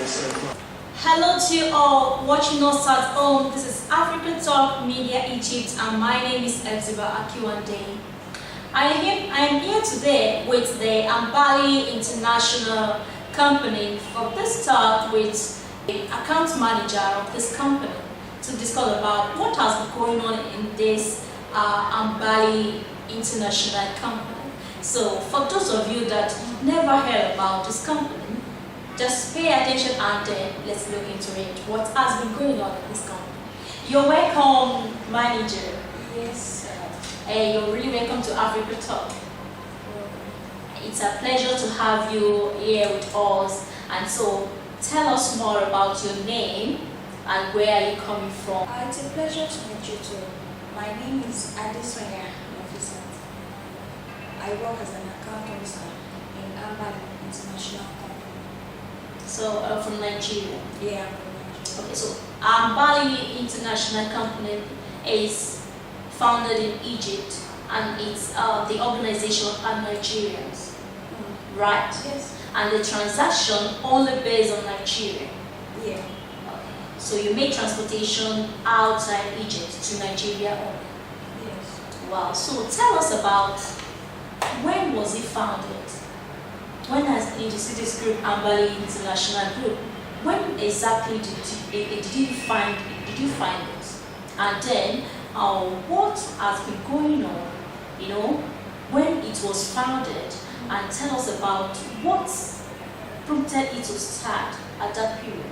Hello to you all watching us at home. This is African Talk Media Egypt and my name is Ebziba Akiwande. I am here today with the Ambali International Company for this talk with the account manager of this company to discuss about what has been going on in this Ambali International Company. So for those of you that never heard about this company, just pay attention and let's look into it. What has been going on in this company? You're welcome, manager. Yes, Hey, you're really welcome to Africa Talk. It's a pleasure to have you here with us. And so, tell us more about your name and where are you coming from. it's a pleasure to meet you too. My name is Adesonia Nafisat. I work as an account officer in Ambali International Company. So, from Nigeria. Yeah, I'm from Nigeria. Okay, so Ambali International Company is founded in Egypt and it's the organization of Nigerians, right? Yes. And the transaction only based on Nigeria. Yeah. Okay. So you make transportation outside Egypt to Nigeria only. Yes. Wow. So tell us about when was it founded? When has you see this group Ambali International Group? When exactly did you find it? And then what has been going on? You know, when it was founded, and tell us about what prompted it to start at that period.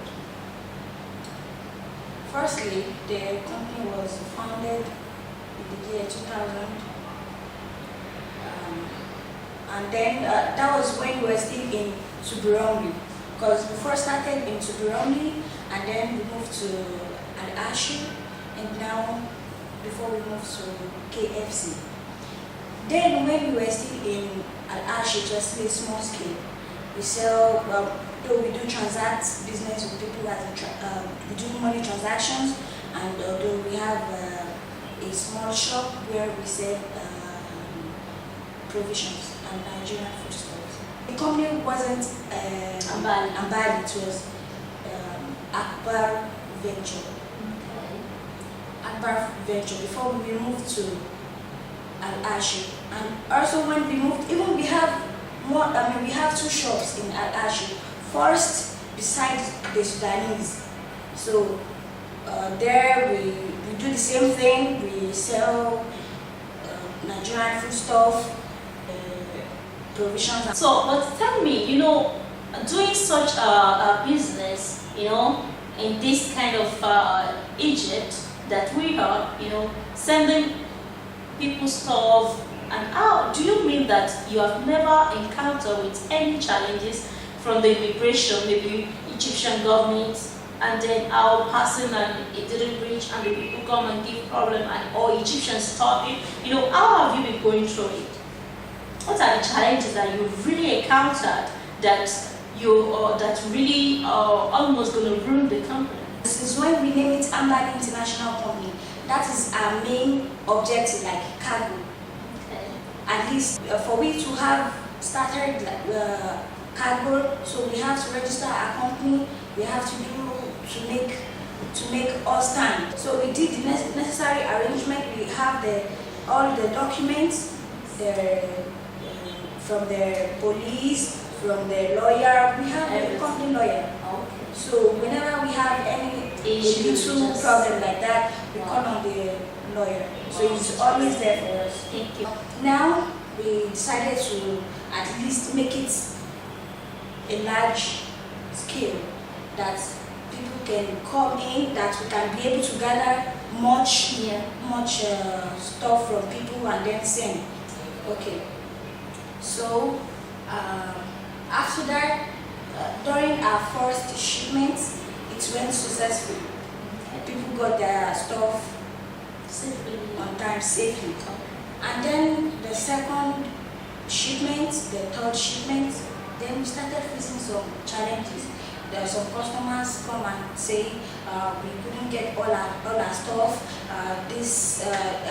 Firstly, the company was founded in the year 2000. And then that was when we were still in Tuburongi. Because we first started in Tuburongi and then we moved to Al-Ashi and now before we moved to KFC. Then when we were still in Al-Ashi, it was still a small scale. We sell, though we do transact business with people as we do money transactions, and although we have a small shop where we sell provisions and Nigerian food stores. The company wasn't Ambali, it was Akbar Venture. Okay. Akbar Venture before we moved to Al-Ashi. And also when we moved, even we have more, we have two shops in Al-Ashi. First, besides the Sudanese. So there we do the same thing, we sell Nigerian food stuff, provisions. So, but tell me, you know, doing such a business, you know, in this kind of Egypt that we are, you know, sending people stuff, and how do you mean that you have never encountered with any challenges from the immigration, maybe Egyptian government, and then our passing and it didn't reach, and the people come and give problem, and or Egyptians stop it? You know, how have you been going through it? What are the challenges that you've really encountered that that really almost going to ruin the company? Since when we named it Ambali International Company, that is our main objective, like cargo. Okay. At least for we to have started cargo, so we have to register our company. We have to do to make us stand. So we did the necessary arrangement. We have all the documents, from the police, from the lawyer. We have a company lawyer. Okay. So whenever we have any little problem like that, we call on the lawyer. So he's always there for us. Thank you. Now we decided to at least make it a large scale that people can come in, that we can be able to gather much stuff from people and then send. Okay. So after that, during our first shipment, it went successfully. People got their stuff Safely. on time, safely. And then the second shipment, the third shipment, then we started facing some challenges. There are some customers come and say we couldn't get all our stuff.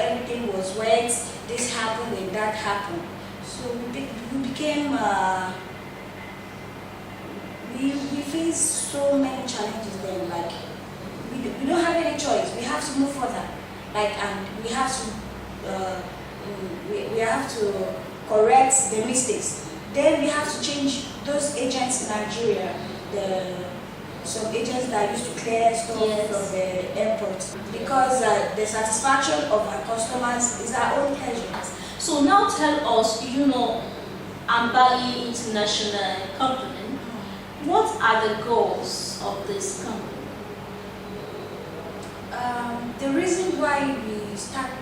Everything was wet. This happened and that happened. So we became we we face so many challenges then, like we don't have any choice. We have to move further, like, and we have to we have to correct the mistakes. Then we have to change those agents in Nigeria, some agents that used to clear stuff from the airport, because the satisfaction of our customers is our own pleasure. So now tell us, Ambali International Company, what are the goals of this company? The reason why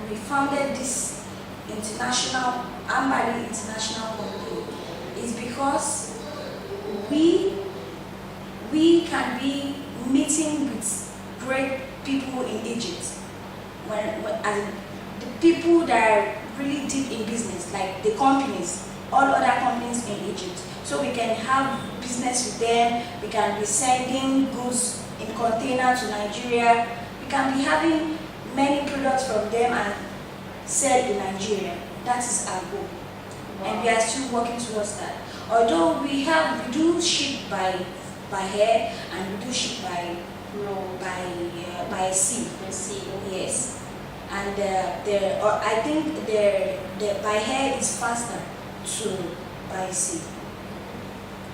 we founded this international Ambali International Company is because we can be meeting with great people in Egypt, and the people that are really deep in business, like the companies, all other companies in Egypt. So we can have business with them, we can be sending goods in container to Nigeria, we can be having many products from them and sell in Nigeria. That is our goal. Wow. And we are still working towards that. Although we do ship by air and we do ship by sea. By sea. Yes. And I think the by air is faster to by sea.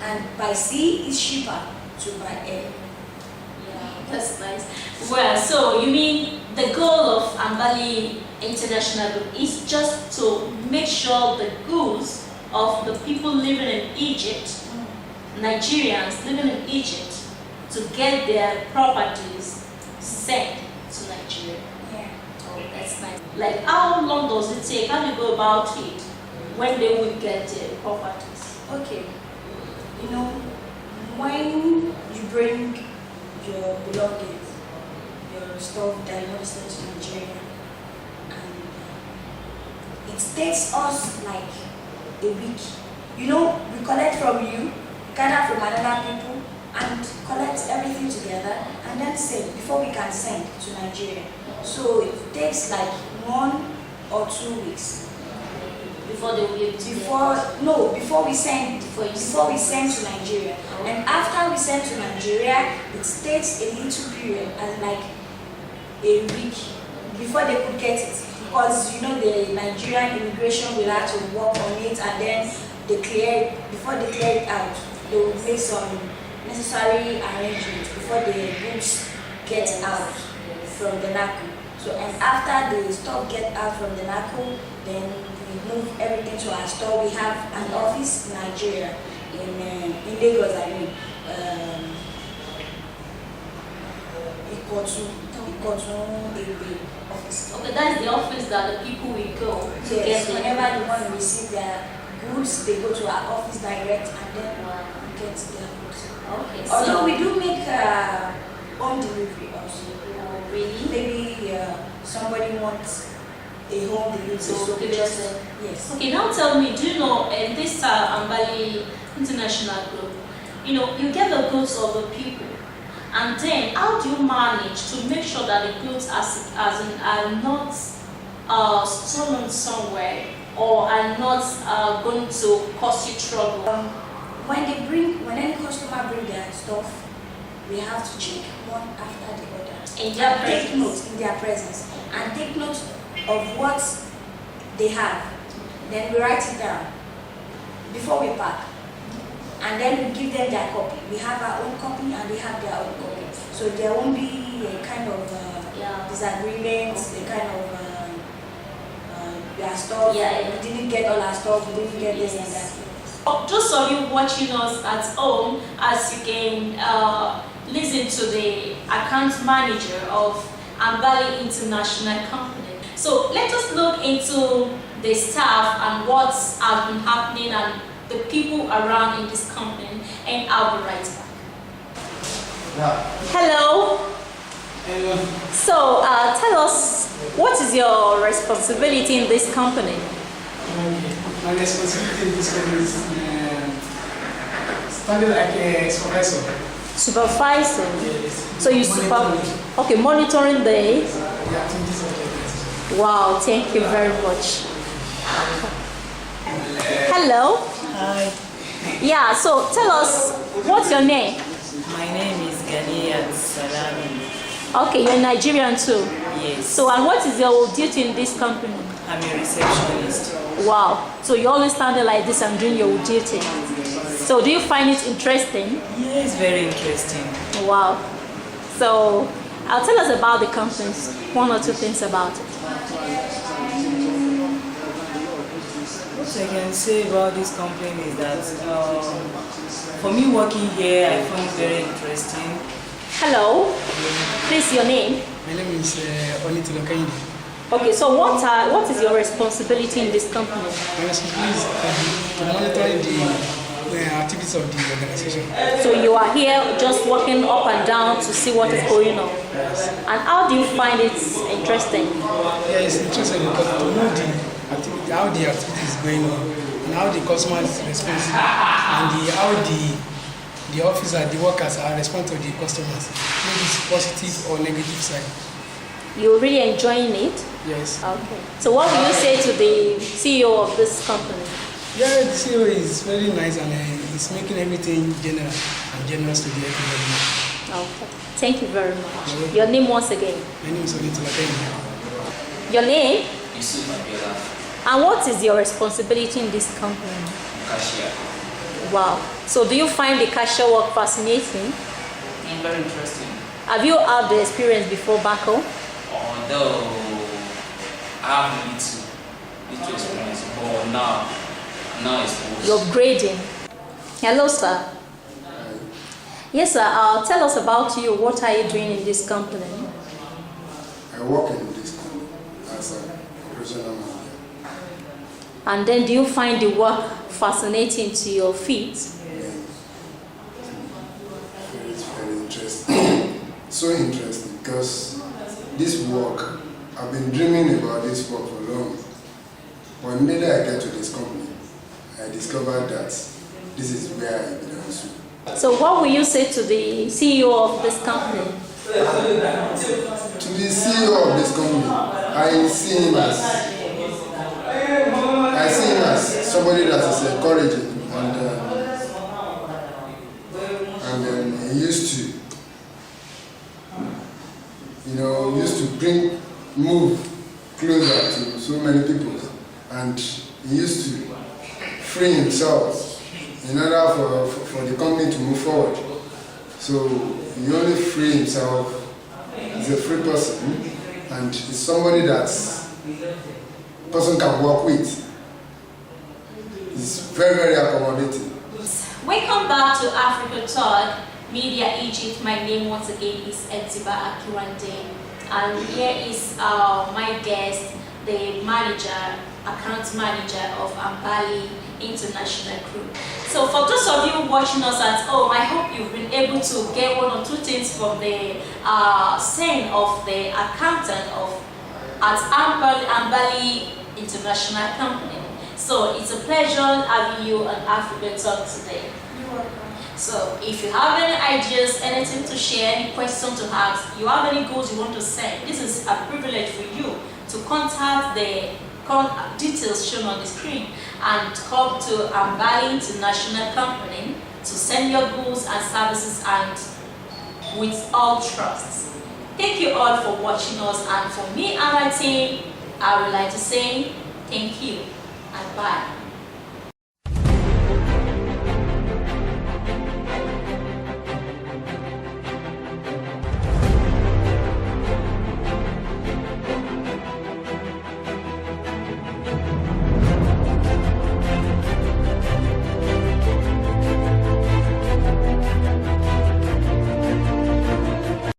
And by sea is cheaper to by air. Yeah, that's nice. Well, so you mean the goal of Ambali International Group is just to make sure the goods of the people living in Egypt, Nigerians living in Egypt, to get their properties sent to Nigeria. Yeah. Oh, that's nice. Like, how long does it take? How do you go about it when they will get their properties? Okay. When you bring your belongings, your stuff that you want to send to Nigeria, and it takes us like a week. We collect from you, gather from another people, and collect everything together, and then send before we can send to Nigeria. So it takes like 1 or 2 weeks. Before they will be able to before we send to Nigeria. Oh. And after we send to Nigeria, it takes a little period, as like a week, before they could get it. Because the Nigerian immigration will have to work on it, and then before they clear it out, they will make some necessary arrangements before the goods get out from the NACO. So, and after the stock get out from the NACO, then we move everything to our store. We have an office in Nigeria, in Lagos, office. Okay, that's the office that the people will go to Yes, get whenever they want to receive their goods, they go to our office direct and then get their goods. Okay, Although we do make home delivery also. Oh, really? Maybe somebody wants a home delivery. So we just, yes. Okay, now tell me, do you know this Ambali International Group, you get the goods of the people, and then how do you manage to make sure that the goods are not stolen somewhere or are not going to cause you trouble? When any customer bring their stuff, we have to check one after the other. In their presence. Take note in their presence and take note of what they have. Then we write it down before we pack. And then we give them their copy. We have our own copy and they have their own copy. So there won't be a kind of disagreement, a kind of our stuff. Yeah. We didn't get all our stuff, we didn't get this and that. Those of you watching us at home, as you can listen to the account manager of Ambali International Company. So let us look into the staff and what's has been happening and the people around in this company, and I'll be right back. Hello. Hello. So tell us, what is your responsibility in this company? My responsibility in this company is standing like a supervisor. Supervisor. Yes. So you monitoring the. The activities of the business. Wow, thank you very much. Hello. Hi. Yeah, so tell us, what's your name? My name is Ghanaian Salami. Okay, you're Nigerian too. Yes. So, and what is your duty in this company? I'm a receptionist. Wow. So you always standing like this and doing your duty. So do you find it interesting? Yes, very interesting. Wow. So I'll tell us about the companies, one or two things about it. What I can say about this company is that for me working here, I find it very interesting. Hello. Please, your name? My name is Onitulokayinde. Okay, so what is your responsibility in this company? My responsibility is to monitor the activities of the organization. So you are here just walking up and down to see what is going on. Yes. And how do you find it interesting? Yeah, it's interesting because to know the activity, how the activity is going on, and how the customer is responding, and how the officer, the workers are responding to the customers, maybe it's positive or negative side. You're really enjoying it? Yes. Okay. So what will you say to the CEO of this company? Yeah, the CEO is very nice and he's making everything general and generous to the everybody. Okay. Thank you very much. Your name once again? My name is Onitulokayinde. Your name? Yusuf Abiola, And what is your responsibility in this company? cashier. Wow. So do you find the cashier work fascinating? Very interesting. Have you had the experience before back home? Although I have little experience, but now it's You're grading. Hello, sir. Yes, sir. Tell us about you. What are you doing in this company? I work in this company as an operational manager. And then do you find the work fascinating to your feet? It's very interesting. So interesting because this work, I've been dreaming about this work for long. But immediately I get to this company, I discovered that this is where I belong to. So what will you say to the CEO of this company? To the CEO of this company, I see him as somebody that is encouraging and he used to move closer to so many people, and he used to free himself in order for the company to move forward. So he only free himself. He's a free person, and he's somebody that person can work with. He's very, very accommodating. Welcome back to Africa Talk Media Egypt. My name once again is Etiba Akiwande, and here is my guest, the account manager of Ambali International Group. So for those of you watching us at home, I hope you've been able to get one or two things from the saying of the accountant at Ambali International Company. So it's a pleasure having you on Africa Talk today. You're welcome. So if you have any ideas, anything to share, any question to ask, you have any goals you want to send, this is a privilege for you to contact the details shown on the screen and come to Ambali International Company to send your goods and services, and with all trust. Thank you all for watching us, and for me and my team, I would like to say thank you and bye.